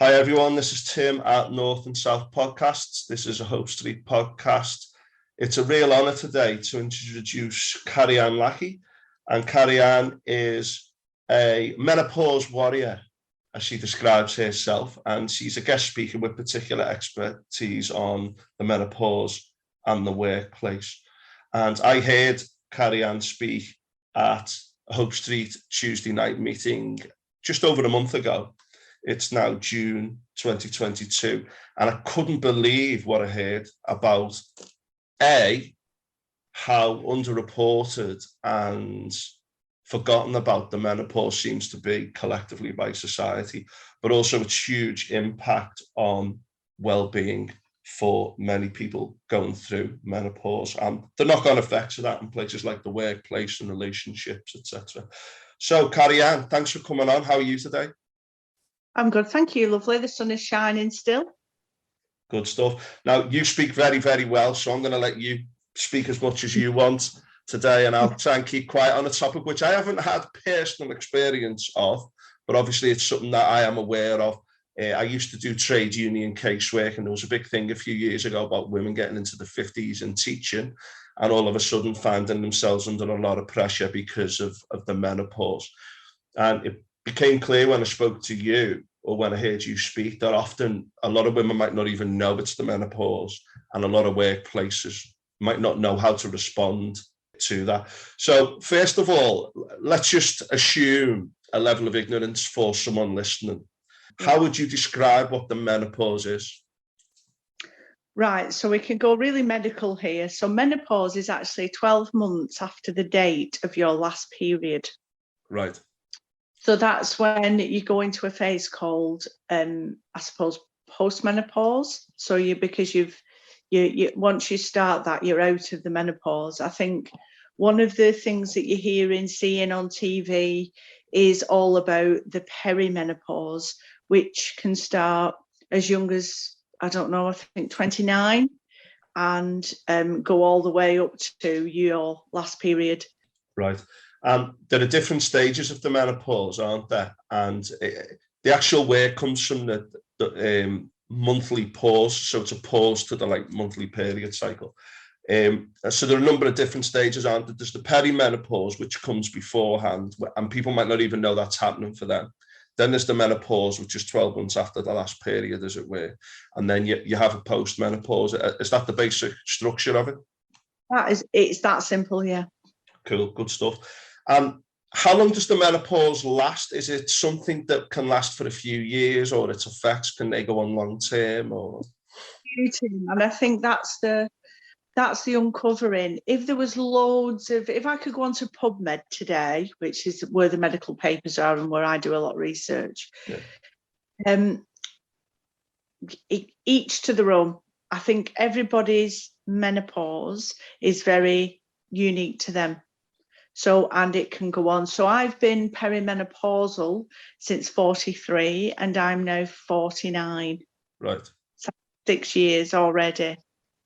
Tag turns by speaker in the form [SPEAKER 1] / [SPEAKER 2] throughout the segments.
[SPEAKER 1] Hi everyone, this is Tim at North and South Podcasts. This is a Hope Street podcast. It's a real honour today to introduce Carrianne Lackie. And Carrianne is a menopause warrior, as she describes herself, and she's a guest speaker with particular expertise on the menopause and the workplace. And I heard Carrianne speak at a Hope Street Tuesday night meeting just over a month ago. It's now June 2022, and I couldn't believe what I heard about how underreported and forgotten about the menopause seems to be collectively by society, but also its huge impact on well-being for many people going through menopause and the knock-on effects of that in places like the workplace and relationships, etc. So, Carrianne, thanks for coming on. How are you today?
[SPEAKER 2] I'm good, thank you, lovely. The sun is shining still.
[SPEAKER 1] Good stuff. Now, you speak very, very well, so I'm going to let you speak as much as you want today, and I'll try and keep quiet on a topic which I haven't had personal experience of, but obviously it's something that I am aware of. I used to do trade union casework, and there was a big thing a few years ago about women getting into the 50s and teaching, and all of a sudden finding themselves under a lot of pressure because of the menopause. And it became clear when I spoke to you, or when I heard you speak, that often a lot of women might not even know it's the menopause, and a lot of workplaces might not know how to respond to that. So first of all, let's just assume a level of ignorance for someone listening. How would you describe what the menopause is?
[SPEAKER 2] Right, so we can go really medical here. So menopause is actually 12 months after the date of your last period.
[SPEAKER 1] Right.
[SPEAKER 2] So that's when you go into a phase called, I suppose, post-menopause. So because you once you start that, you're out of the menopause. I think one of the things that you're hearing, seeing on TV is all about the perimenopause, which can start as young as, I don't know, I think 29, and go all the way up to your last period.
[SPEAKER 1] Right. There are different stages of the menopause, aren't there? And the actual work comes from the monthly pause, so it's a pause to the monthly period cycle. So there are a number of different stages, aren't there? There's the perimenopause, which comes beforehand, and people might not even know that's happening for them. Then there's the menopause, which is 12 months after the last period, as it were. And then you have a post-menopause. Is that the basic structure of it?
[SPEAKER 2] It's that simple, yeah.
[SPEAKER 1] Cool, good stuff. How long does the menopause last? Is it something that can last for a few years, or its effects, can they go on long term? Or?
[SPEAKER 2] And I think that's the uncovering. If there was loads of, if I could go on to PubMed today, which is where the medical papers are and where I do a lot of research, each to their own. I think everybody's menopause is very unique to them. So, and it can go on. So I've been perimenopausal since 43, and I'm now 49.
[SPEAKER 1] Right.
[SPEAKER 2] So 6 years already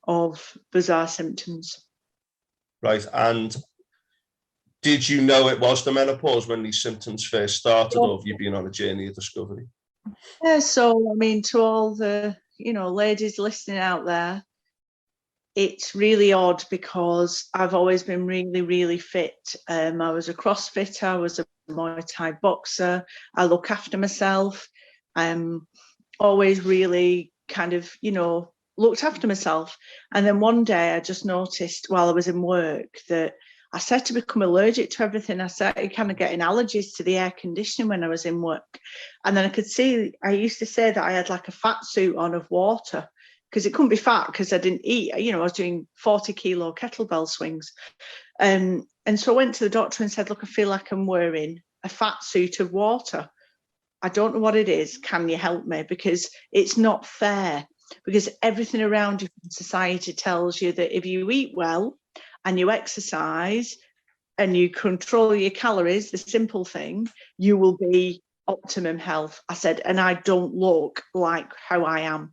[SPEAKER 2] of bizarre symptoms.
[SPEAKER 1] Right. And did you know it was the menopause when these symptoms first started, or have you been on a journey of discovery?
[SPEAKER 2] Yeah, so I mean, to all the ladies listening out there, it's really odd because I've always been really, really fit. I was a CrossFitter, I was a Muay Thai boxer, I look after myself. I'm always really kind of, looked after myself. And then one day I just noticed while I was in work that I started to become allergic to everything. I started kind of getting allergies to the air conditioning when I was in work. And then I used to say that I had like a fat suit on of water, because it couldn't be fat because I didn't eat. I was doing 40-kilo kettlebell swings. And so I went to the doctor and said, look, I feel like I'm wearing a fat suit of water. I don't know what it is. Can you help me? Because it's not fair. Because everything around you in society tells you that if you eat well and you exercise and you control your calories, the simple thing, you will be optimum health. I said, and I don't look like how I am.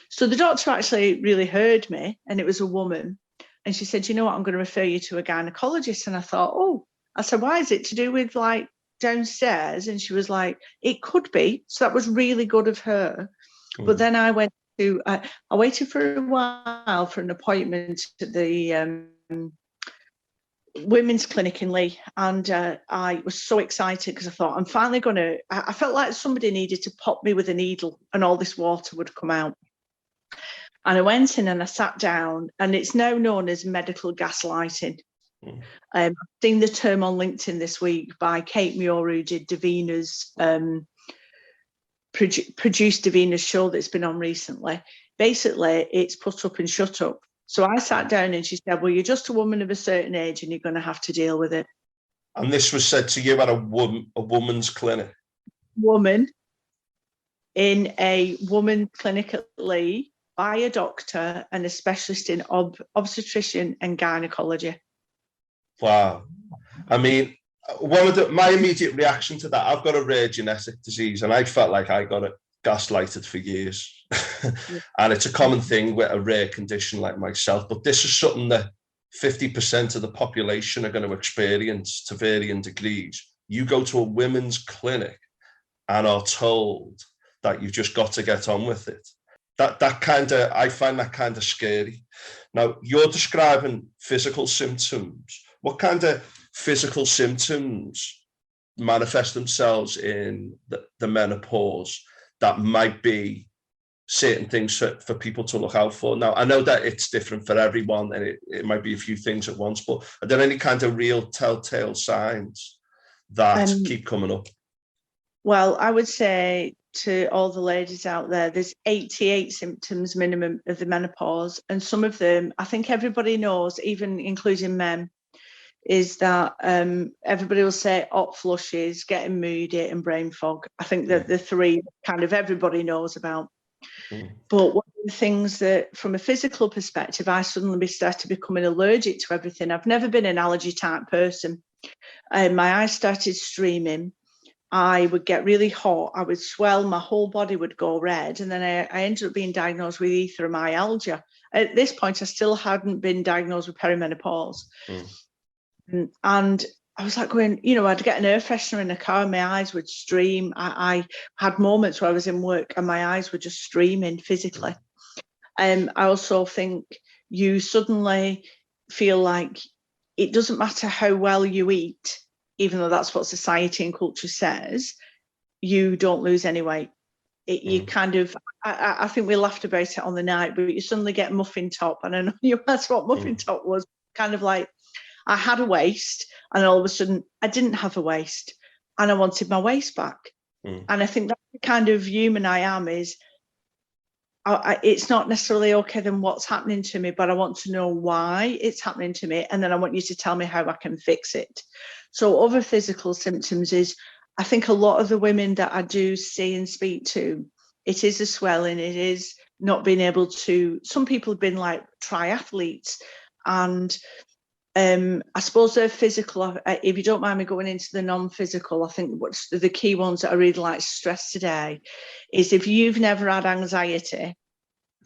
[SPEAKER 2] So the doctor actually really heard me, and it was a woman. And she said, you know what, I'm going to refer you to a gynecologist. And I thought, I said, why is it to do with downstairs and she was like, it could be. So that was really good of her. But then I waited for a while for an appointment at the women's clinic in Lee, and I was so excited because I thought I'm finally I felt like somebody needed to pop me with a needle and all this water would come out. And I went in and I sat down, and it's now known as medical gaslighting. I've seen the term on LinkedIn this week by Kate Muir, who did Davina's produced Davina's show that's been on recently. Basically, it's put up and shut up. So I sat down and she said, well, you're just a woman of a certain age and you're going to have to deal with it.
[SPEAKER 1] And this was said to you at a woman's clinic?
[SPEAKER 2] Woman in a woman's clinic at Lee by a doctor and a specialist in obstetrician and gynecology.
[SPEAKER 1] Wow. I mean, my immediate reaction to that, I've got a rare genetic disease and I felt like I got it gaslighted for years. And it's a common thing with a rare condition like myself, but this is something that 50% of the population are going to experience to varying degrees. You go to a women's clinic and are told that you've just got to get on with it. I find that kind of scary. Now, you're describing physical symptoms. What kind of physical symptoms manifest themselves in the menopause that might be certain things for people to look out for? Now, I know that it's different for everyone and it might be a few things at once, but are there any kind of real telltale signs that keep coming up?
[SPEAKER 2] Well, I would say to all the ladies out there, there's 88 symptoms minimum of the menopause. And some of them, I think everybody knows, even including men, is that everybody will say hot flushes, getting moody and brain fog. I think that the three kind of everybody knows about. But one of the things that from a physical perspective, I suddenly started becoming allergic to everything. I've never been an allergy type person. My eyes started streaming. I would get really hot. I would swell. My whole body would go red. And then I ended up being diagnosed with erythromyalgia. At this point, I still hadn't been diagnosed with perimenopause. And I was like going, I'd get an air freshener in the car and my eyes would stream. I had moments where I was in work and my eyes were just streaming physically. I also think you suddenly feel like it doesn't matter how well you eat, even though that's what society and culture says, you don't lose any weight. You kind of, I think we laughed about it on the night, but you suddenly get muffin top. And I know that's what muffin top was, kind of like, I had a waist and all of a sudden I didn't have a waist and I wanted my waist back. And I think that's the kind of human I am is it's not necessarily okay then what's happening to me, but I want to know why it's happening to me. And then I want you to tell me how I can fix it. So other physical symptoms is, I think a lot of the women that I do see and speak to, it is a swelling, it is not being able to, some people have been like triathletes and I suppose they're physical. If you don't mind me going into the non-physical, I think what's the key ones that I really like to stress today is if you've never had anxiety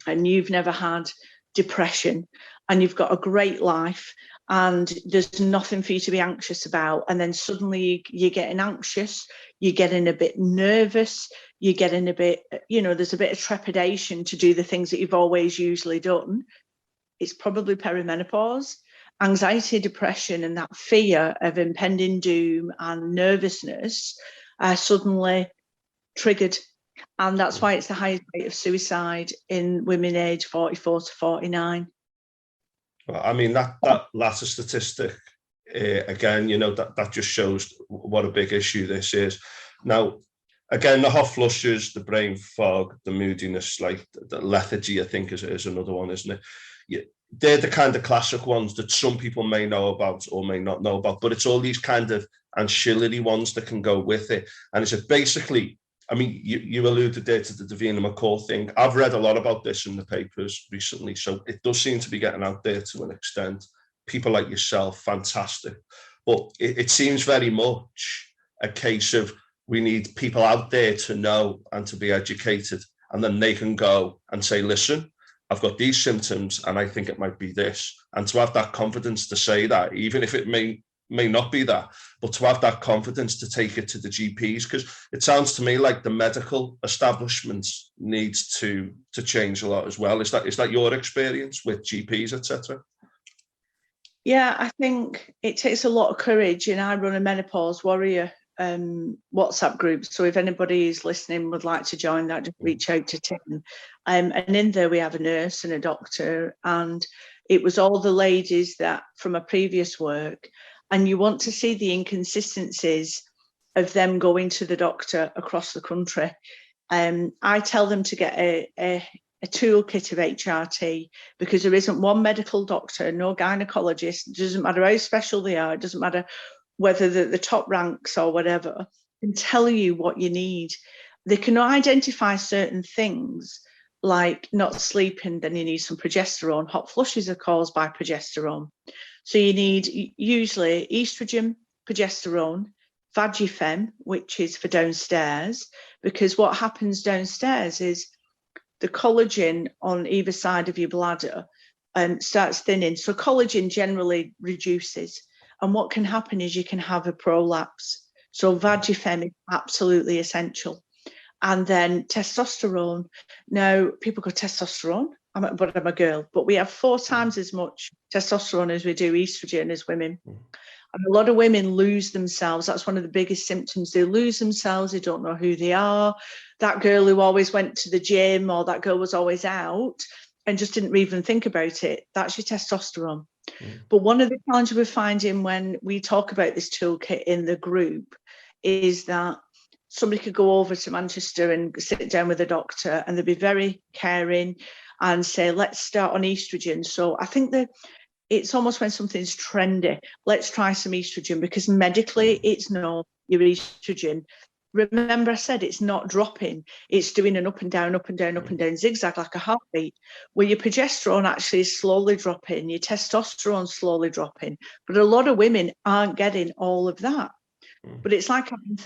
[SPEAKER 2] and you've never had depression and you've got a great life and there's nothing for you to be anxious about, and then suddenly you're getting anxious, you're getting a bit nervous, you're getting a bit, there's a bit of trepidation to do the things that you've always usually done, it's probably perimenopause. Anxiety, depression, and that fear of impending doom and nervousness are suddenly triggered. And that's why it's the highest rate of suicide in women aged 44 to 49.
[SPEAKER 1] Well, I mean, that latter statistic, again, that just shows what a big issue this is. Now, again, the hot flushes, the brain fog, the moodiness, like the lethargy, I think is another one, isn't it? They're the kind of classic ones that some people may know about or may not know about, but it's all these kind of ancillary ones that can go with it. And it's basically, I mean, you alluded there to the Davina McCall thing. I've read a lot about this in the papers recently, so it does seem to be getting out there to an extent. People like yourself, fantastic. But it seems very much a case of we need people out there to know and to be educated, and then they can go and say, listen, I've got these symptoms and I think it might be this. And to have that confidence to say that, even if it may may not be that, but to have that confidence to take it to the GPs, because it sounds to me like the medical establishment needs to change a lot as well. Is that your experience with GPs, etc.?
[SPEAKER 2] Yeah, I think it takes a lot of courage, and I run a Menopause Warrior WhatsApp group. So if anybody is listening would like to join that, just reach out to Tim. And in there we have a nurse and a doctor, and it was all the ladies that from a previous work, and you want to see the inconsistencies of them going to the doctor across the country. I tell them to get a toolkit of HRT, because there isn't one medical doctor, no gynecologist, it doesn't matter how special they are, it doesn't matter whether they're the top ranks or whatever, can tell you what you need. They can identify certain things like not sleeping, then you need some progesterone. Hot flushes are caused by progesterone. So you need usually estrogen, progesterone, Vagifem, which is for downstairs, because what happens downstairs is the collagen on either side of your bladder starts thinning. So collagen generally reduces. And what can happen is you can have a prolapse. So Vagifem is absolutely essential. And then testosterone. Now, people go, testosterone? But I'm a girl. But we have 4 times as much testosterone as we do estrogen as women. And a lot of women lose themselves. That's one of the biggest symptoms. They lose themselves. They don't know who they are. That girl who always went to the gym, or that girl was always out and just didn't even think about it. That's your testosterone. But one of the challenges we're finding when we talk about this toolkit in the group is that somebody could go over to Manchester and sit down with a doctor, and they'd be very caring and say, let's start on estrogen. So I think that it's almost when something's trendy, let's try some estrogen, because medically it's no, your estrogen. Remember I said it's not dropping, it's doing an up and down, up and down, up and down zigzag like a heartbeat, where your progesterone actually is slowly dropping, your testosterone slowly dropping. But a lot of women aren't getting all of that. But it's like having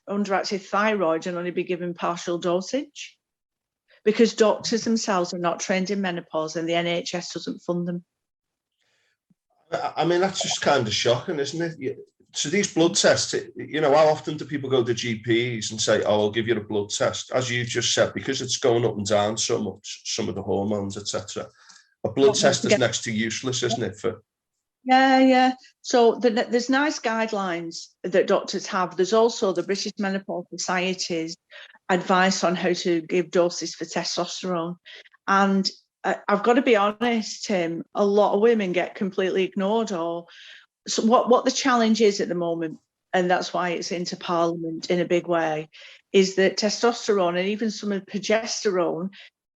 [SPEAKER 2] underactive thyroid and only be given partial dosage, because doctors themselves are not trained in menopause and the NHS doesn't fund them.
[SPEAKER 1] I mean, that's just kind of shocking, isn't it? So these blood tests, how often do people go to GPs and say, oh, I'll give you a blood test? As you just said, because it's going up and down so much, some of the hormones, etc. A blood test is next to useless, isn't it?
[SPEAKER 2] Yeah. So there's nice guidelines that doctors have. There's also the British Menopause Society's advice on how to give doses for testosterone. And I've got to be honest, Tim, a lot of women get completely ignored. Or so what the challenge is at the moment, and that's why it's into Parliament in a big way, is that testosterone and even some of the progesterone,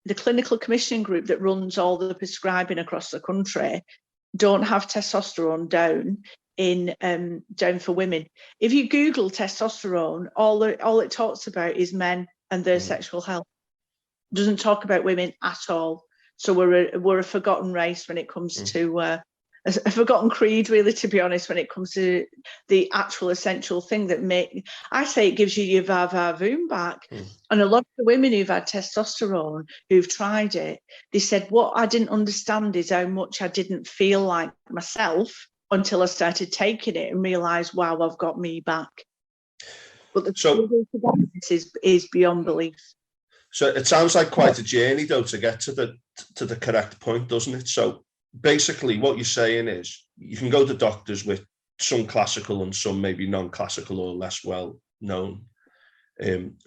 [SPEAKER 2] the clinical commissioning group that runs all the prescribing across the country, don't have testosterone down for women. If you Google testosterone, all it talks about is men and their sexual health. It doesn't talk about women at all. So we're a forgotten race when it comes to a forgotten creed, really, to be honest, when it comes to the actual essential thing that I say it gives you your va-va-voom back. And a lot of the women who've had testosterone, who've tried it, they said, what I didn't understand is how much I didn't feel like myself until I started taking it and realised, wow, I've got me back. But the struggle to get this is beyond belief.
[SPEAKER 1] So it sounds like quite a journey, though, to get to the correct point, doesn't it? So basically what you're saying is you can go to doctors with some classical and some maybe non-classical or less well-known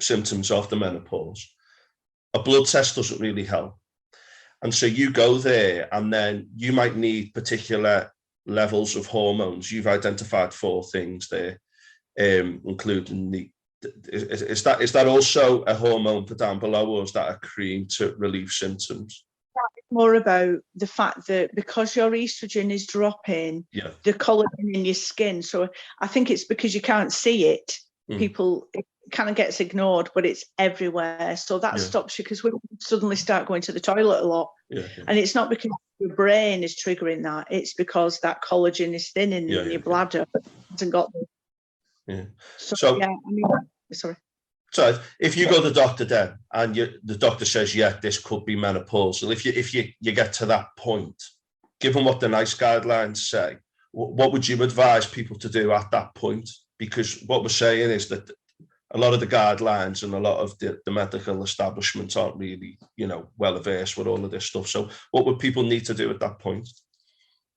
[SPEAKER 1] symptoms of the menopause. A blood test doesn't really help. And so you go there and then you might need particular levels of hormones. You've identified 4 things there, including is that also a hormone for down below, or is that a cream to relieve symptoms?
[SPEAKER 2] More about the fact that because your estrogen is dropping, the collagen in your skin. So I think it's because you can't see it. People, it kind of gets ignored, but it's everywhere. So that stops you, because we suddenly start going to the toilet a lot. And it's not because your brain is triggering that. It's because that collagen is thinning in your bladder. But it hasn't got them. So sorry.
[SPEAKER 1] So if you go to the doctor then and the doctor says, this could be menopausal, if you get to that point, given what the NICE guidelines say, what would you advise people to do at that point? Because what we're saying is that a lot of the guidelines and a lot of the medical establishments aren't really, well versed with all of this stuff. So what would people need to do at that point?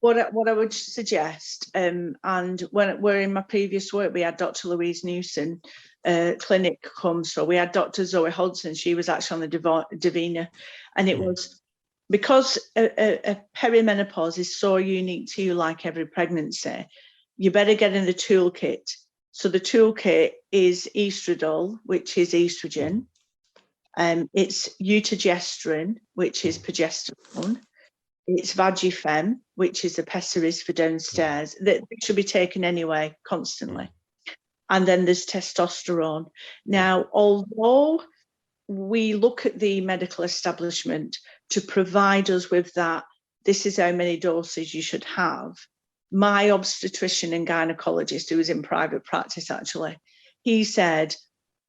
[SPEAKER 2] What I would suggest, and when we're in my previous work, we had Dr. Louise Newson clinic come. So we had Dr. Zoe Hodgson. She was actually on the Davina, and it was because a perimenopause is so unique to you, like every pregnancy. You better get in the toolkit. So the toolkit is estradiol, which is estrogen. It's eutogestrone, which is progesterone. It's Vagifem, which is the pessaries for downstairs, that should be taken anyway, constantly. And then there's testosterone. Now, although we look at the medical establishment to provide us with that, this is how many doses you should have. My obstetrician and gynecologist, who was in private practice actually, he said,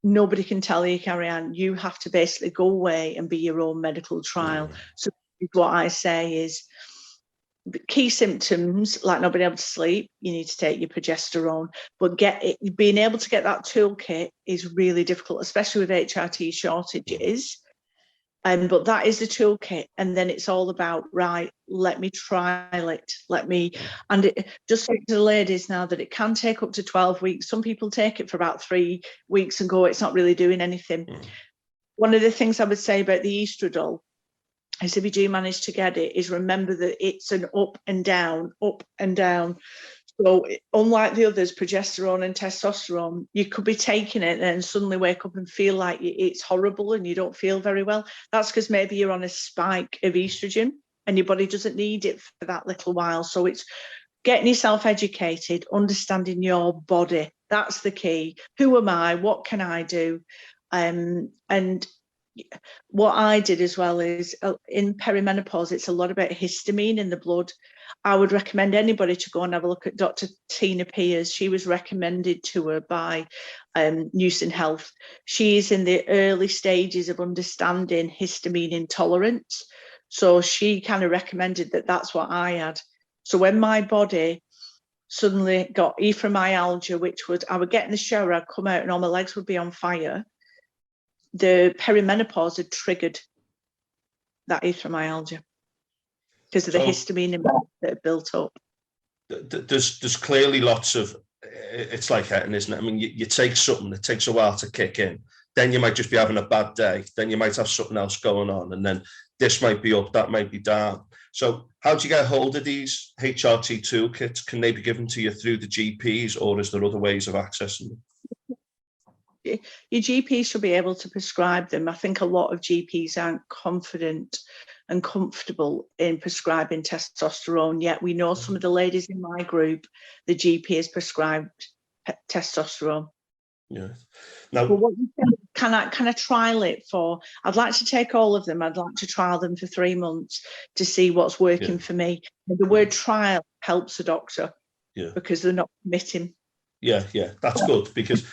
[SPEAKER 2] nobody can tell you, Carrianne, you have to basically go away and be your own medical trial. So what I say is, key symptoms like not being able to sleep, you need to take your progesterone, but being able to get that toolkit is really difficult, especially with HRT shortages. But that is the toolkit, and then it's all about, right, let me trial it, just say to the ladies now that it can take up to 12 weeks. Some people take it for about 3 weeks and go, it's not really doing anything. One of the things I would say about the estradiol is, if you do manage to get it, is remember that it's an up and down. So unlike the others, progesterone and testosterone, you could be taking it and then suddenly wake up and feel like it's horrible and you don't feel very well. That's because maybe you're on a spike of estrogen and your body doesn't need it for that little while. So it's getting yourself educated, understanding your body. That's the key. Who am I? What can I do? And what I did as well is, in perimenopause, it's a lot about histamine in the blood. I would recommend anybody to go and have a look at Dr. Tina Perez. She was recommended to her by Newson Health. She's in the early stages of understanding histamine intolerance. So she kind of recommended that that's what I had. So when my body suddenly got erythromelalgia, which was, I would get in the shower, I'd come out and all my legs would be on fire. The perimenopause had triggered that erythromelalgia because of the histamine that had built up.
[SPEAKER 1] There's clearly lots of, it's like hitting, isn't it? I mean, you take something, it takes a while to kick in. Then you might just be having a bad day. Then you might have something else going on. And then this might be up, that might be down. So how do you get hold of these HRT toolkits? Can they be given to you through the GPs, or is there other ways of accessing them?
[SPEAKER 2] Your GP should be able to prescribe them. I think a lot of GPs aren't confident and comfortable in prescribing testosterone yet. We know some of the ladies in my group, the GP has prescribed testosterone.
[SPEAKER 1] Yeah. Now,
[SPEAKER 2] but what you say, can I trial it for? I'd like to take all of them. I'd like to trial them for 3 months to see what's working for me. And the word trial helps a doctor because they're not committing.
[SPEAKER 1] Yeah, that's good, because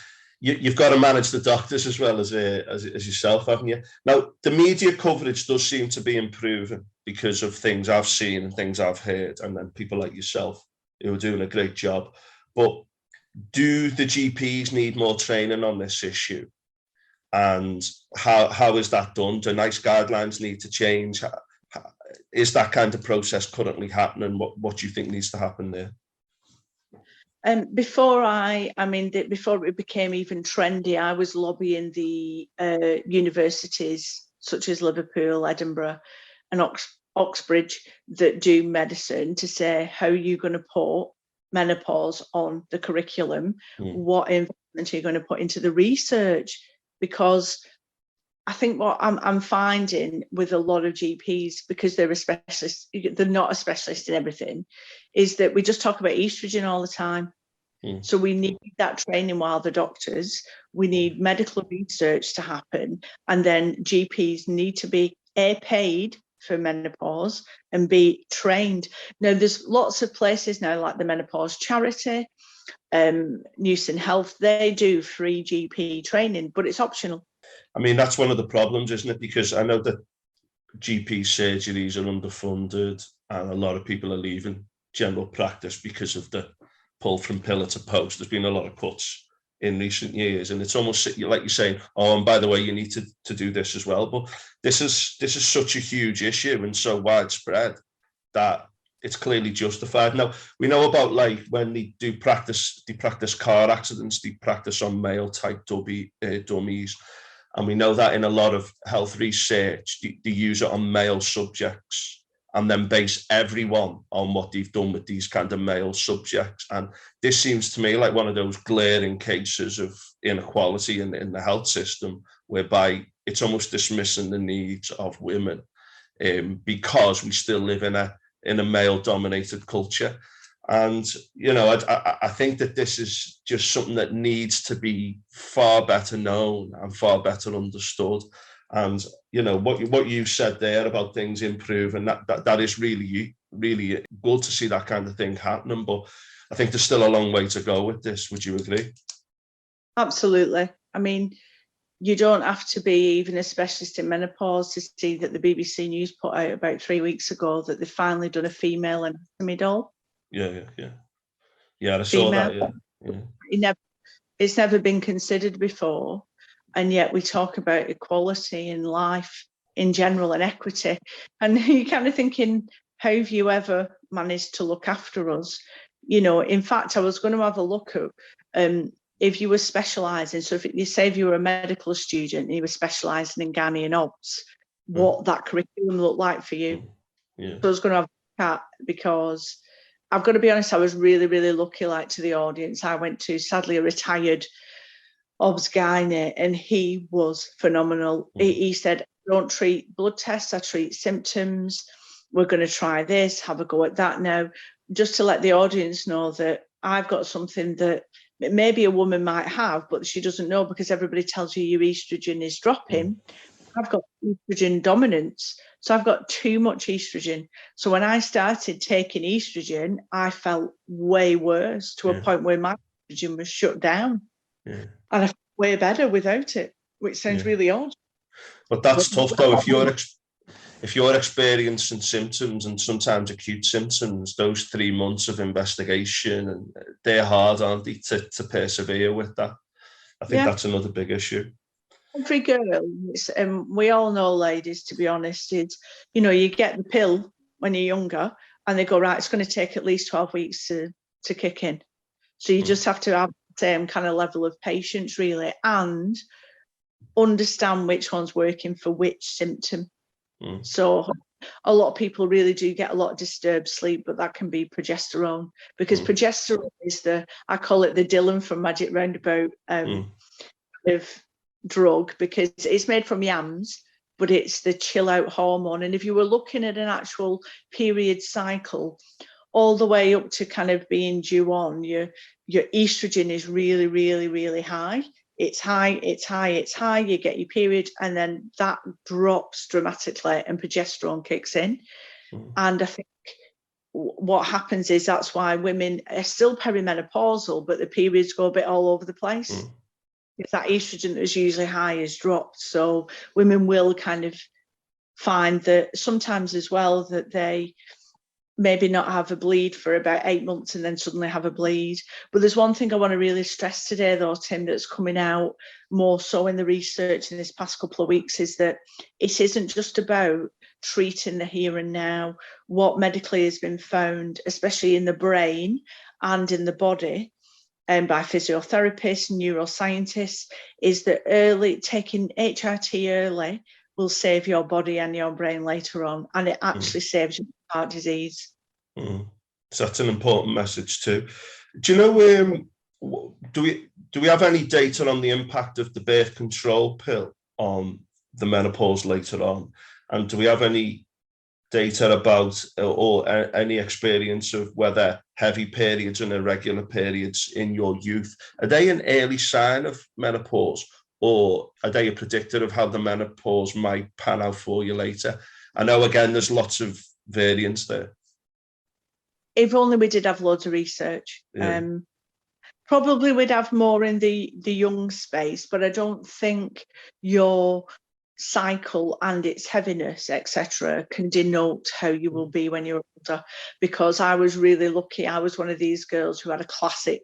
[SPEAKER 1] you've got to manage the doctors as well as yourself, haven't you? Now, the media coverage does seem to be improving because of things I've seen and things I've heard, and then people like yourself who are doing a great job. But do the GPs need more training on this issue? And how is that done? Do NICE guidelines need to change? Is that kind of process currently happening? What do you think needs to happen there?
[SPEAKER 2] Before it became even trendy, I was lobbying the universities such as Liverpool, Edinburgh and Oxbridge that do medicine to say, how are you going to put menopause on the curriculum? What investment are you going to put into the research? Because I think what I'm finding with a lot of GPs, because they're a specialist, they're not a specialist in everything, is that we just talk about estrogen all the time. So we need that training while the doctors, we need medical research to happen. And then GPs need to be paid for menopause and be trained. Now, there's lots of places now, like the Menopause Charity, Newson Health, they do free GP training, but it's optional.
[SPEAKER 1] I mean, that's one of the problems, isn't it? Because I know that GP surgeries are underfunded and a lot of people are leaving general practice because of the pull from pillar to post. There's been a lot of cuts in recent years, and it's almost like you're saying, oh, and by the way, you need to do this as well. But this is such a huge issue and so widespread that it's clearly justified. Now, we know about, like, when they practice car accidents, they practice on male type dummies. And we know that in a lot of health research, they use it on male subjects and then base everyone on what they've done with these kind of male subjects. And this seems to me like one of those glaring cases of inequality in the health system, whereby it's almost dismissing the needs of women because we still live in a male-dominated culture. And, you know, I think that this is just something that needs to be far better known and far better understood. And, you know, what you said there about things improving, that is really, really good to see that kind of thing happening. But I think there's still a long way to go with this. Would you agree?
[SPEAKER 2] Absolutely. I mean, you don't have to be even a specialist in menopause to see that the BBC News put out about 3 weeks ago that they've finally done a female anatomy doll.
[SPEAKER 1] Yeah, I saw that. Yeah.
[SPEAKER 2] It's never been considered before, and yet we talk about equality in life in general and equity, and you're kind of thinking, how have you ever managed to look after us? You know, in fact, I was going to have a look at if you were specialising, so if you were a medical student and you were specialising in gynae and obs, what that curriculum looked like for you.
[SPEAKER 1] Yeah.
[SPEAKER 2] So I was going to have a chat, because I've got to be honest, I was really, really lucky, like, to the audience. I went to, sadly, a retired obs gynae, and he was phenomenal. He said, I don't treat blood tests, I treat symptoms. We're going to try this, have a go at that now, just to let the audience know that I've got something that maybe a woman might have, but she doesn't know, because everybody tells you your estrogen is dropping. I've got estrogen dominance. So I've got too much estrogen. So when I started taking estrogen, I felt way worse, to a point where my estrogen was shut down. And I felt way better without it, which sounds really odd.
[SPEAKER 1] But that's tough, though. If you're experiencing symptoms, and sometimes acute symptoms, those 3 months of investigation, and they're hard, aren't they, to persevere with that? I think that's another big issue.
[SPEAKER 2] Every girl, we all know, ladies, to be honest, it's, you know, you get the pill when you're younger and they go, right, it's going to take at least 12 weeks to kick in. So you just have to have the same kind of level of patience, really, and understand which one's working for which symptom. So a lot of people really do get a lot of disturbed sleep, but that can be progesterone, because progesterone is I call it the Dylan from Magic Roundabout of drug, because it's made from yams, but it's the chill out hormone. And if you were looking at an actual period cycle, all the way up to kind of being due on, your estrogen is really, really, really high. It's high, you get your period, and then that drops dramatically and progesterone kicks in. And I think what happens is that's why women are still perimenopausal, but the periods go a bit all over the place. If that estrogen that is usually high is dropped. So women will kind of find that sometimes as well that they maybe not have a bleed for about 8 months and then suddenly have a bleed. But there's one thing I want to really stress today, though, Tim, that's coming out more so in the research in this past couple of weeks, is that it isn't just about treating the here and now. What medically has been found, especially in the brain and in the body, and by physiotherapists, neuroscientists, is that taking HRT early will save your body and your brain later on, and it actually saves you heart disease.
[SPEAKER 1] So that's an important message too. Do you know, do we have any data on the impact of the birth control pill on the menopause later on? And do we have any data about or any experience of whether heavy periods and irregular periods in your youth, are they an early sign of menopause, or are they a predictor of how the menopause might pan out for you later? I know, again, there's lots of variance there.
[SPEAKER 2] If only we did have loads of research. Probably we'd have more in the young space, but I don't think your cycle and its heaviness, etc., can denote how you will be when you're older. Because I was really lucky. I was one of these girls who had a classic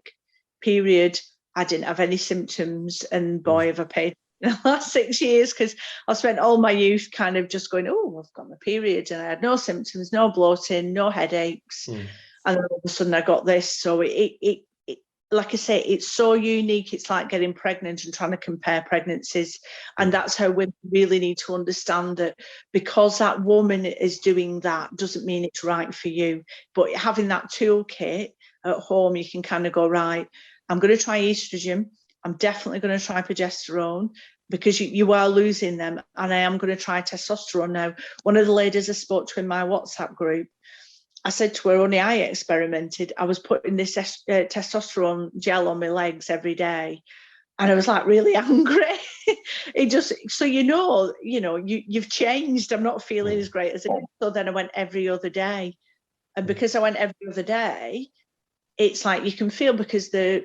[SPEAKER 2] period. I didn't have any symptoms, and boy, have I paid in the last 6 years, because I spent all my youth kind of just going, oh, I've got my period, and I had no symptoms, no bloating, no headaches. And then all of a sudden I got this. So it like I say, it's so unique. It's like getting pregnant and trying to compare pregnancies. And that's how women really need to understand that, because that woman is doing that doesn't mean it's right for you. But having that toolkit at home, you can kind of go, right, I'm going to try estrogen. I'm definitely going to try progesterone, because you are losing them. And I am going to try testosterone now. One of the ladies I spoke to in my WhatsApp group, I said to her, only I experimented. I was putting this testosterone gel on my legs every day, and I was like really angry. It just, so you've changed. I'm not feeling as great as I did. So then I went every other day, and because I went every other day, it's like you can feel, because the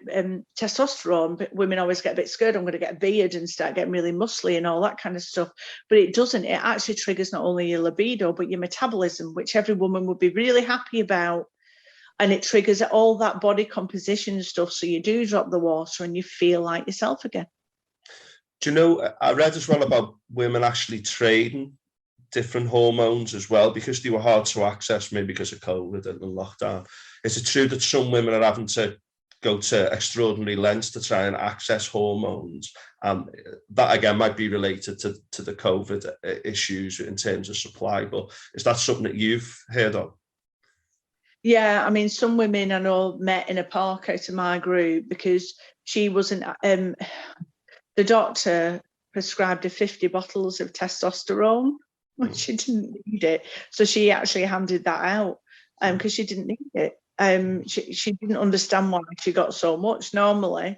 [SPEAKER 2] testosterone, but women always get a bit scared, I'm going to get a beard and start getting really muscly and all that kind of stuff. But it doesn't. It actually triggers not only your libido, but your metabolism, which every woman would be really happy about. And it triggers all that body composition stuff. So you do drop the water and you feel like yourself again.
[SPEAKER 1] Do you know, I read as well about women actually trading different hormones as well, because they were hard to access, maybe because of COVID and the lockdown. Is it true that some women are having to go to extraordinary lengths to try and access hormones? That again might be related to the COVID issues in terms of supply, but is that something that you've heard of?
[SPEAKER 2] Yeah, I mean, some women I know met in a park out of my group, because she wasn't, the doctor prescribed her 50 bottles of testosterone when she didn't need it. So she actually handed that out because she didn't need it. She didn't understand why she got so much. Normally,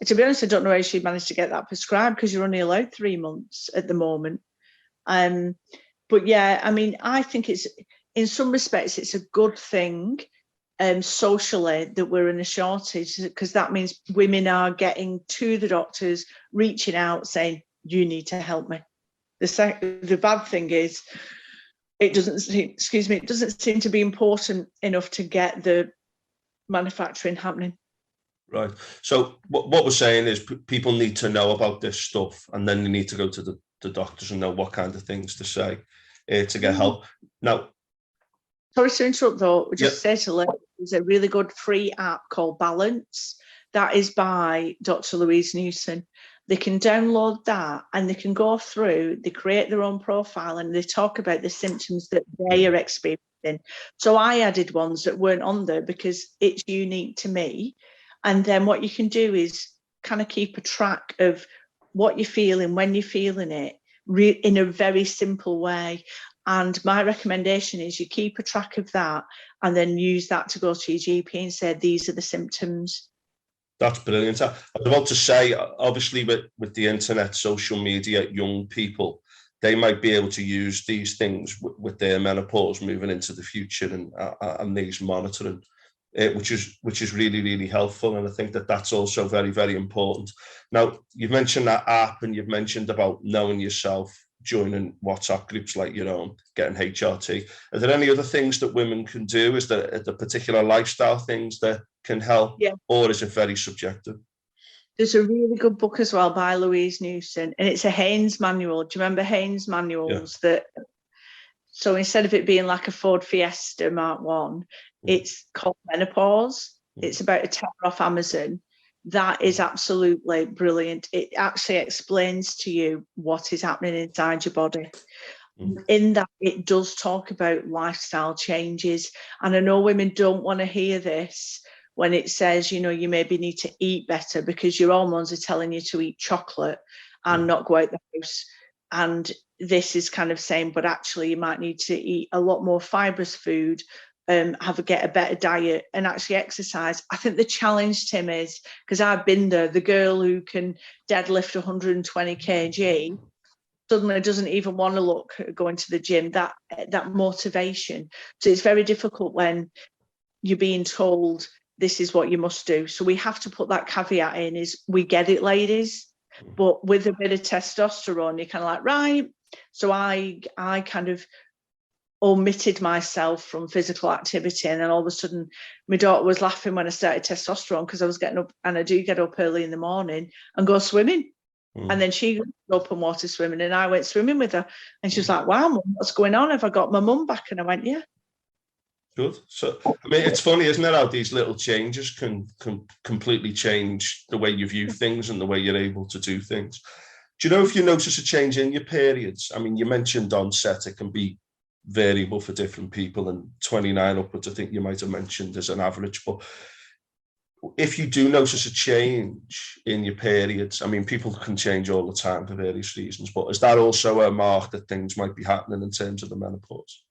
[SPEAKER 2] to be honest, I don't know how she managed to get that prescribed, because you're only allowed 3 months at the moment. But yeah, I mean, I think it's, in some respects, it's a good thing socially that we're in a shortage, because that means women are getting to the doctors, reaching out, saying, you need to help me. The bad thing is, it doesn't seem to be important enough to get the manufacturing happening.
[SPEAKER 1] Right. So what we're saying is people need to know about this stuff, and then they need to go to the doctors and know what kind of things to say to get help. Now,
[SPEAKER 2] sorry to interrupt though, just say to ladies, there's a really good free app called Balance. That is by Dr. Louise Newson. They can download that and they can go through, they create their own profile and they talk about the symptoms that they are experiencing. So I added ones that weren't on there because it's unique to me. And then what you can do is kind of keep a track of what you're feeling, when you're feeling it, in a very simple way. And my recommendation is you keep a track of that and then use that to go to your GP and say, these are the symptoms.
[SPEAKER 1] That's brilliant. I was about to say, obviously, with the internet, social media, young people, they might be able to use these things with their menopause moving into the future, and these monitoring, which is really, really helpful. And I think that's also very, very important. Now, you've mentioned that app, and you've mentioned about knowing yourself, joining WhatsApp groups like your own, getting HRT. Are there any other things that women can do? Is there the particular lifestyle things that can help, or is it very subjective?
[SPEAKER 2] There's a really good book as well by Louise Newson, and it's a Haynes manual. Do you remember Haynes manuals? So instead of it being like a Ford Fiesta Mark 1, it's called Menopause. It's about a terror off Amazon. That is absolutely brilliant. It actually explains to you what is happening inside your body. In that, it does talk about lifestyle changes. And I know women don't want to hear this when it says, you maybe need to eat better because your hormones are telling you to eat chocolate and not go out the house. And this is kind of saying, but actually you might need to eat a lot more fibrous food, get a better diet and actually exercise. I think the challenge, Tim, is, because I've been there, the girl who can deadlift 120 kg suddenly doesn't even want to look at going to the gym, that motivation. So it's very difficult when you're being told this is what you must do. So we have to put that caveat in, is we get it, ladies. But with a bit of testosterone, you're kind of like, right. So I kind of omitted myself from physical activity, and then all of a sudden my daughter was laughing when I started testosterone, because I was getting up, and I do get up early in the morning and go swimming. And then she got open water swimming, and I went swimming with her, and she was like, wow, Mum, what's going on? Have I got my mum back? And I went, yeah.
[SPEAKER 1] Good. So, I mean, it's funny, isn't it, how these little changes can completely change the way you view things and the way you're able to do things. Do you know if you notice a change in your periods? I mean, you mentioned onset, it can be variable for different people, and 29 upwards, I think you might have mentioned, as an average. But if you do notice a change in your periods, I mean, people can change all the time for various reasons, but is that also a mark that things might be happening in terms of the menopause?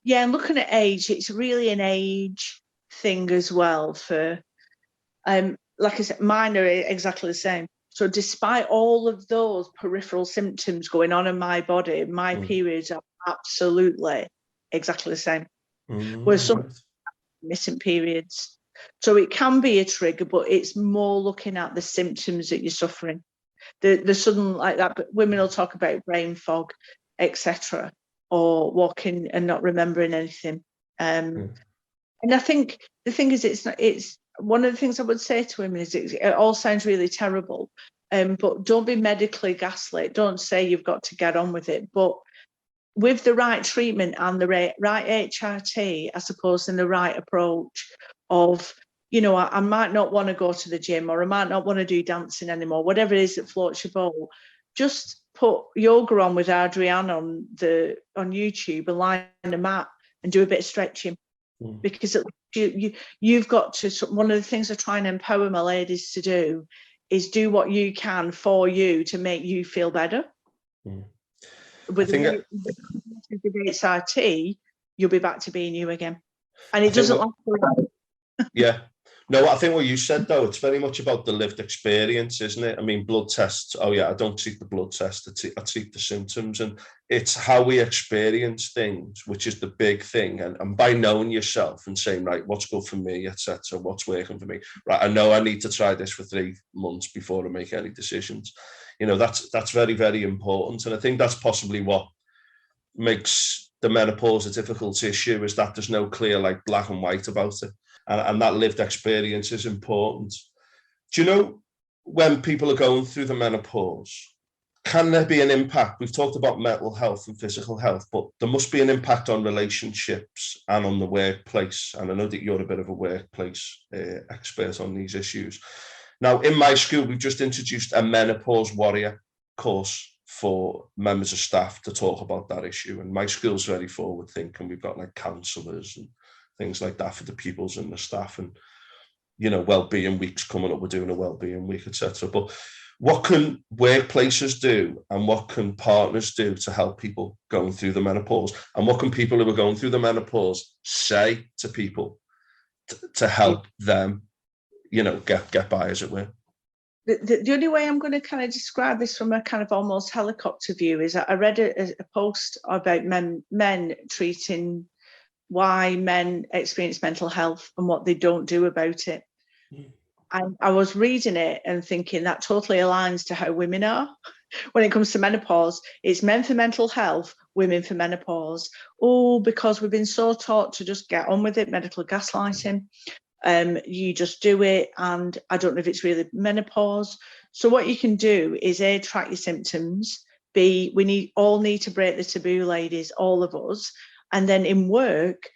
[SPEAKER 2] Yeah, and looking at age, it's really an age thing as well. For like I said, mine are exactly the same. So despite all of those peripheral symptoms going on in my body, my periods are absolutely exactly the same. Whereas some missing periods. So it can be a trigger, but it's more looking at the symptoms that you're suffering. The sudden like that, but women will talk about brain fog, etc., or walking and not remembering anything. And I think the thing is, it's one of the things I would say to women is it all sounds really terrible, but don't be medically gaslit. Don't say you've got to get on with it, but with the right treatment and the right HRT, I suppose, and the right approach of, you know, I might not want to go to the gym, or I might not want to do dancing anymore, whatever it is that floats your boat, just put yoga on with Adrienne on YouTube and lie on a mat and do a bit of stretching. Because you've got to, one of the things I try and empower my ladies to do is do what you can for you to make you feel better. With the HRT, you'll be back to being you again. And it doesn't last forever.
[SPEAKER 1] Yeah. No, I think what you said, though, it's very much about the lived experience, isn't it? I mean, blood tests, oh yeah, I don't treat the blood test, I treat the symptoms. And it's how we experience things, which is the big thing. And by knowing yourself and saying, right, what's good for me, etc., what's working for me, right, I know I need to try this for 3 months before I make any decisions. You know, that's very, very important. And I think that's possibly what makes the menopause a difficult issue, is that there's no clear, like, black and white about it. And that lived experience is important. Do you know, when people are going through the menopause, can there be an impact? We've talked about mental health and physical health, but there must be an impact on relationships and on the workplace. And I know that you're a bit of a workplace expert on these issues. Now, in my school, we've just introduced a Menopause Warrior course for members of staff to talk about that issue. And my school's very forward thinking. We've got like counsellors and things like that for the pupils and the staff, and, you know, Wellbeing week's coming up, we're doing a Wellbeing week, etc. But what can workplaces do, and what can partners do to help people going through the menopause, and what can people who are going through the menopause say to people to help them, you know, get by, as it were?
[SPEAKER 2] The only way I'm going to kind of describe this from a kind of almost helicopter view is that I read a post about men treating why men experience mental health and what they don't do about it. And I was reading it and thinking that totally aligns to how women are when it comes to menopause. It's men for mental health, women for menopause. Oh, because we've been so taught to just get on with it, medical gaslighting. You just do it, and I don't know if it's really menopause. So what you can do is A, track your symptoms. B, we all need to break the taboo, ladies, all of us. And then in work,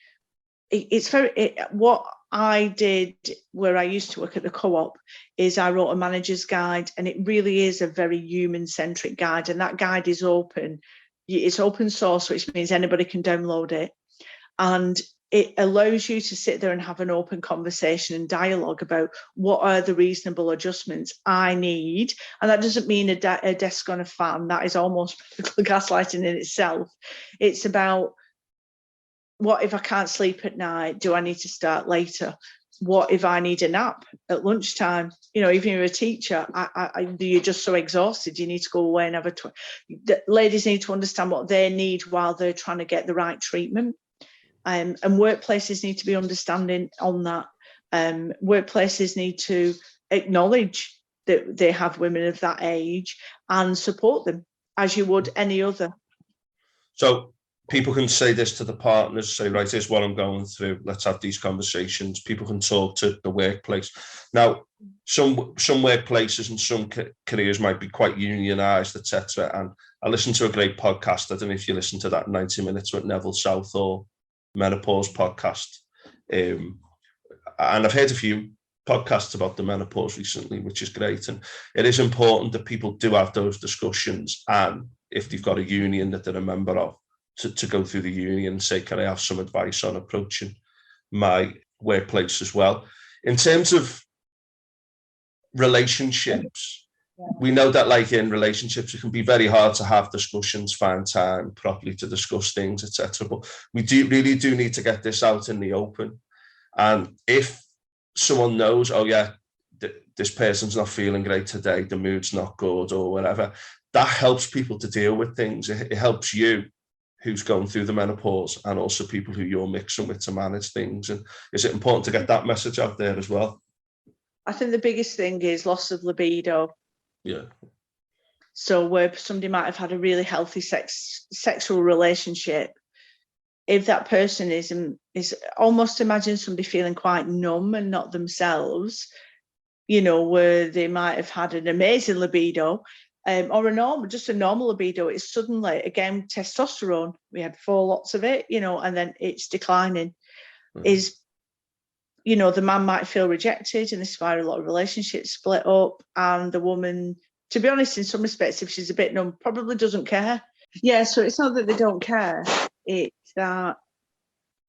[SPEAKER 2] what I did where I used to work at the co-op is I wrote a manager's guide, and it really is a very human-centric guide. And that guide is open. It's open source, which means anybody can download it. And it allows you to sit there and have an open conversation and dialogue about what are the reasonable adjustments I need. And that doesn't mean a desk on a fan. That is almost gaslighting in itself. It's about, what if I can't sleep at night? Do I need to start later? What if I need a nap at lunchtime? You know, even if you're a teacher, you're just so exhausted, you need to go away and have the ladies need to understand what they need while they're trying to get the right treatment. And workplaces need to be understanding on that. Workplaces need to acknowledge that they have women of that age and support them as you would any other.
[SPEAKER 1] So people can say this to the partners, say, right, here's what I'm going through. Let's have these conversations. People can talk to the workplace. Now, some workplaces and some careers might be quite unionized, etc. And I listened to a great podcast. I don't know if you listen to that 90 Minutes with Neville South or Menopause podcast. And I've heard a few podcasts about the menopause recently, which is great. And it is important that people do have those discussions. And if they've got a union that they're a member of, to go through the union and say, can I have some advice on approaching my workplace as well? In terms of relationships, we know that like in relationships, it can be very hard to have discussions, find time properly to discuss things, etc. But we really do need to get this out in the open. And if someone knows, oh yeah, this person's not feeling great today, the mood's not good or whatever, that helps people to deal with things. It helps you who's going through the menopause and also people who you're mixing with to manage things. And is it important to get that message out there as well?
[SPEAKER 2] I think the biggest thing is loss of libido.
[SPEAKER 1] Yeah.
[SPEAKER 2] So where somebody might have had a really healthy sexual relationship, if that person is almost, imagine somebody feeling quite numb and not themselves, you know, where they might have had an amazing libido, or just a normal libido, it's suddenly, again, testosterone, we had 4 lots of it, you know, and then it's declining. Is, you know, the man might feel rejected, and this is why a lot of relationships split up, and the woman, to be honest, in some respects, if she's a bit numb, probably doesn't care. Yeah, so it's not that they don't care, it's that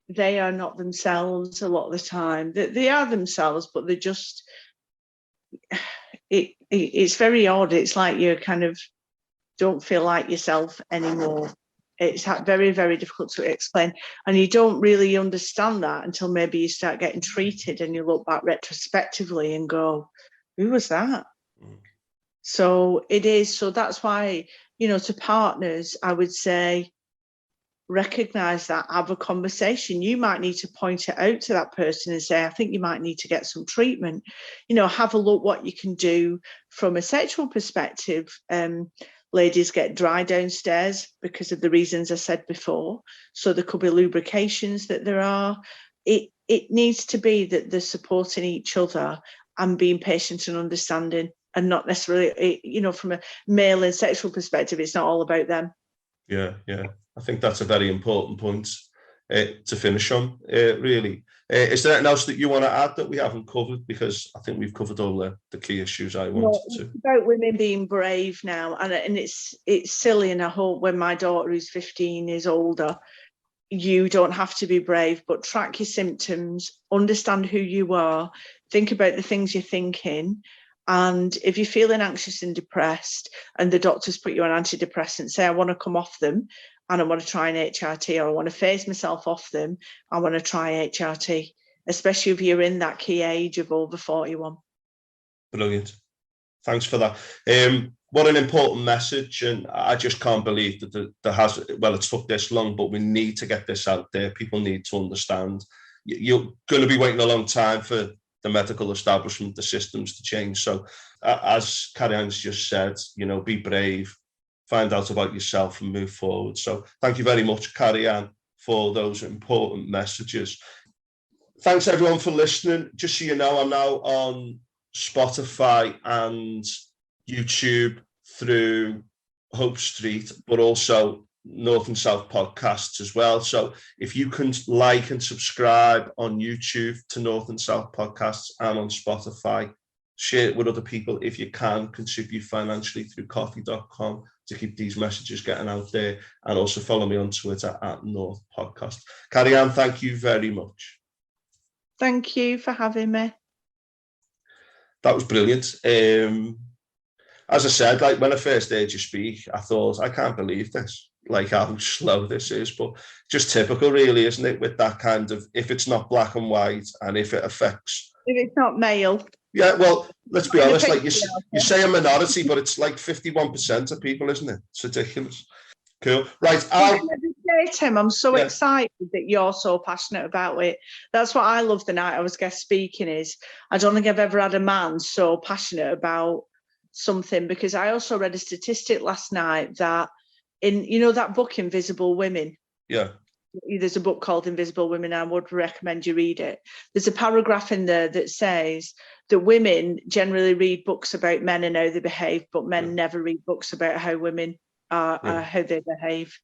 [SPEAKER 2] they are not themselves a lot of the time. They are themselves, but they're just, it's very odd. It's like you kind of don't feel like yourself anymore. It's very, very difficult to explain. And you don't really understand that until maybe you start getting treated and you look back retrospectively and go, who was that? So it is. So that's why, you know, to partners, I would say, recognize that, have a conversation. You might need to point it out to that person and say, I think you might need to get some treatment. You know, have a look what you can do from a sexual perspective. Ladies get dry downstairs because of the reasons I said before. So there could be lubrications that there are. It needs to be that they're supporting each other and being patient and understanding, and not necessarily, you know, from a male and sexual perspective, it's not all about them. Yeah.
[SPEAKER 1] I think that's a very important point to finish on, really. Is there anything else that you want to add that we haven't covered? Because I think we've covered all the key issues I wanted to.
[SPEAKER 2] It's about women being brave now, and it's silly, and I hope when my daughter, who's 15, is older, you don't have to be brave, but track your symptoms, understand who you are, think about the things you're thinking. And if you're feeling anxious and depressed and the doctors put you on antidepressants, say, I want to come off them and I want to try an HRT, or I want to phase myself off them, I want to try HRT, especially if you're in that key age of over 41.
[SPEAKER 1] Brilliant. Thanks for that. What an important message. And I just can't believe that it took this long, but we need to get this out there. People need to understand. You're going to be waiting a long time for the medical establishment, the systems to change. So as Carrianne's just said, you know, be brave, find out about yourself and move forward. So thank you very much, Carrianne, for those important messages. Thanks everyone for listening. Just so you know, I'm now on Spotify and YouTube through Hope Street, but also North and South podcasts as well. So if you can like and subscribe on YouTube to North and South podcasts and on Spotify, share it with other people. If you can, contribute financially through coffee.com to keep these messages getting out there, and also follow me on Twitter at North Podcast. Carrianne, thank you very much.
[SPEAKER 2] Thank you for having me.
[SPEAKER 1] That was brilliant. As I said, like when I first heard you speak, I thought, I can't believe this, like how slow this is, but just typical really, isn't it? With that kind of, if it's not black and white and if it affects.
[SPEAKER 2] If it's not male.
[SPEAKER 1] Yeah, well, let's be honest, like you say a minority, but it's like 51% of people, isn't it? It's ridiculous. Cool. Right.
[SPEAKER 2] Tim, I'm so excited that you're so passionate about it. That's what I love the night I was guest speaking is I don't think I've ever had a man so passionate about something, because I also read a statistic last night that in, that book, Invisible Women.
[SPEAKER 1] Yeah.
[SPEAKER 2] There's a book called Invisible Women. I would recommend you read it. There's a paragraph in there that says that women generally read books about men and how they behave, but men never read books about how women are how they behave.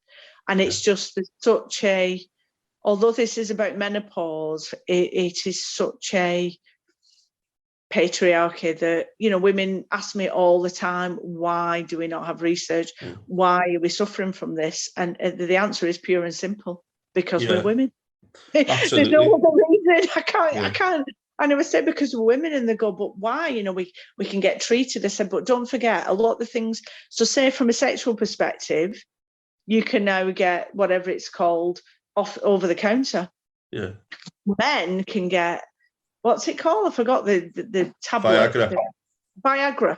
[SPEAKER 2] And it's just such a, although this is about menopause, it is such a patriarchy that, women ask me all the time, why do we not have research? Why are we suffering from this? And the answer is pure and simple, because we're women. There's no other reason. I can't. I never say because we're women, and they go, but why? We can get treated. I said, but don't forget a lot of the things. So say from a sexual perspective, you can now get whatever it's called over the counter. Yeah. Men can get, what's it called? I forgot the tablet. Viagra.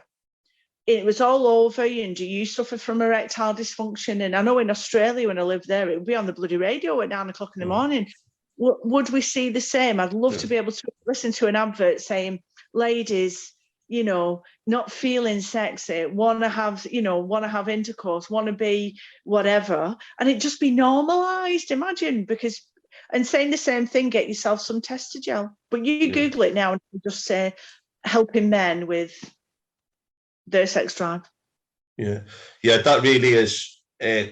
[SPEAKER 2] It was all over, and do you suffer from erectile dysfunction? And I know in Australia, when I lived there, it would be on the bloody radio at 9 o'clock in the morning. Would we see the same? I'd love to be able to listen to an advert saying, ladies, not feeling sexy, want to have intercourse, want to be whatever, and it just be normalized. Imagine, and saying the same thing, get yourself some Testigel. But you Google it now and just say helping men with their sex drive. Yeah, that really is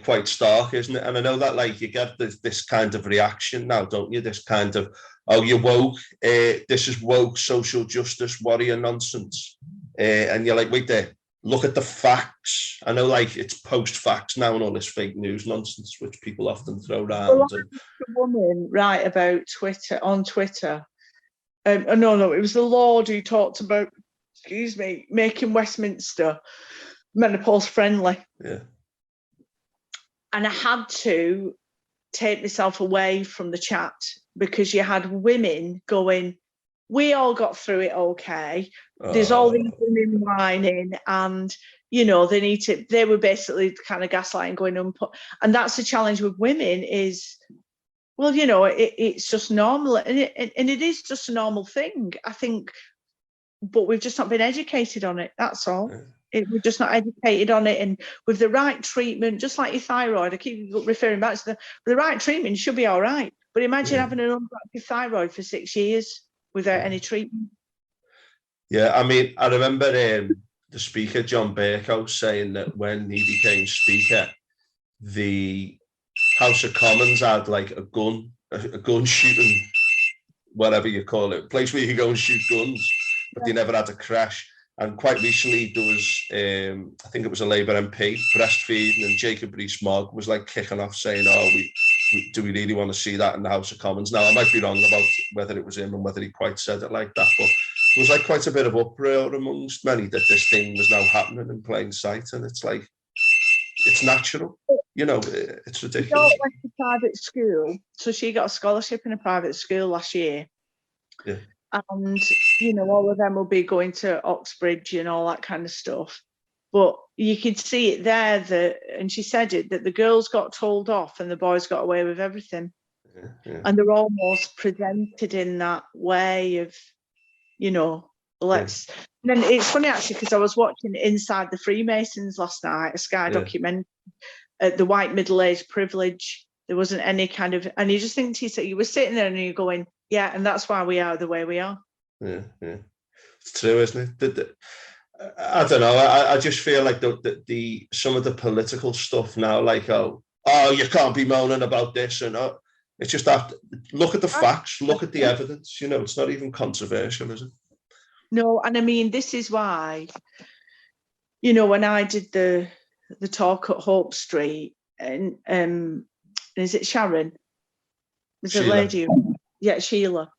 [SPEAKER 2] quite stark, isn't it? And I know that you get this kind of reaction now, don't you? This kind of, oh, you're woke, this is woke social justice warrior nonsense. And you're like, wait there, look at the facts. I know it's post-facts now and all this fake news nonsense, which people often throw around. Well, a woman write about on Twitter. No, it was the Lord who talked about, making Westminster menopause friendly. Yeah. And I had to take myself away from the chat, because you had women going, we all got through it okay. There's all these women whining, and they were basically kind of gaslighting, going and that's the challenge with women is, well, it's just normal, and it is just a normal thing, I think, but we've just not been educated on it. That's all. We're just not educated on it, and with the right treatment, just like your thyroid, I keep referring back to the right treatment, you should be all right. But imagine having an unproductive thyroid for 6 years without any treatment. Yeah, I mean, I remember the speaker, John Bercow, saying that when he became speaker, the House of Commons had a gun shooting, whatever you call it, a place where you could go and shoot guns, but they never had a crash. And quite recently, there was, I think it was a Labour MP, breastfeeding, and Jacob Rees-Mogg was kicking off saying, do we really want to see that in the House of Commons? Now, I might be wrong about whether it was him and whether he quite said it like that, but there was quite a bit of uproar amongst many that this thing was now happening in plain sight, and it's it's natural. It's ridiculous. She went to private school, so she got a scholarship in a private school last year. Yeah. And, all of them will be going to Oxbridge and all that kind of stuff. But you could see it there and she said it, that the girls got told off and the boys got away with everything. Yeah. And they're almost presented in that way of, let's. Yeah. And then it's funny, actually, because I was watching Inside the Freemasons last night, a Sky documentary, the white middle-aged privilege. There wasn't any kind of, and you just think to yourself, you were sitting there and you're going, yeah, and that's why we are the way we are. Yeah. It's true, isn't it? I don't know. I just feel like the some of the political stuff now, you can't be moaning about this, and it's just that. Look at the facts. Look at the evidence. It's not even controversial, is it? No, and I mean, this is why. When I did the talk at Hope Street, and is it Sharon? Was it lady? Yeah, Sheila.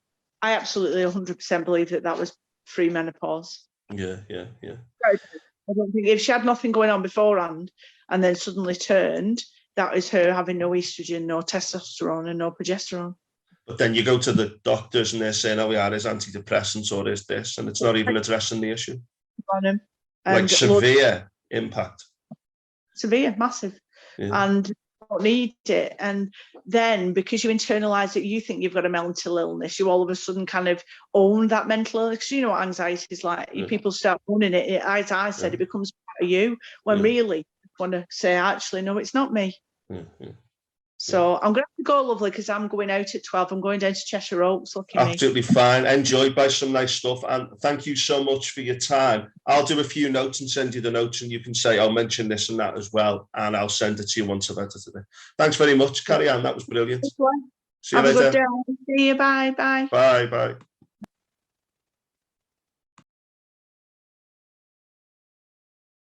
[SPEAKER 2] I absolutely 100% believe that was free menopause. Yeah. I don't think if she had nothing going on beforehand and then suddenly turned, that is her having no estrogen, no testosterone, and no progesterone. But then you go to the doctors and they're saying, oh, yeah, there's antidepressants or is this, and it's not even addressing the issue. On him. Severe impact. Severe, massive. and don't need it. And then because you internalize it, you think you've got a mental illness, you all of a sudden kind of own that mental illness. You know what anxiety is like. People start owning it. As I said, it becomes part of you, when really you want to say, actually, no, it's not me. So I'm going to have to go, lovely, because I'm going out at 12. I'm going down to Cheshire Oaks.
[SPEAKER 1] Absolutely fine. Enjoyed by some nice stuff. And thank you so much for your time. I'll do a few notes and send you the notes, and you can say, I'll mention this and that as well. And I'll send it to you once I've edited it. Thanks very much, Carrianne. That was brilliant.
[SPEAKER 2] See you later. Have a good day. See you. Bye. Bye.
[SPEAKER 1] Bye.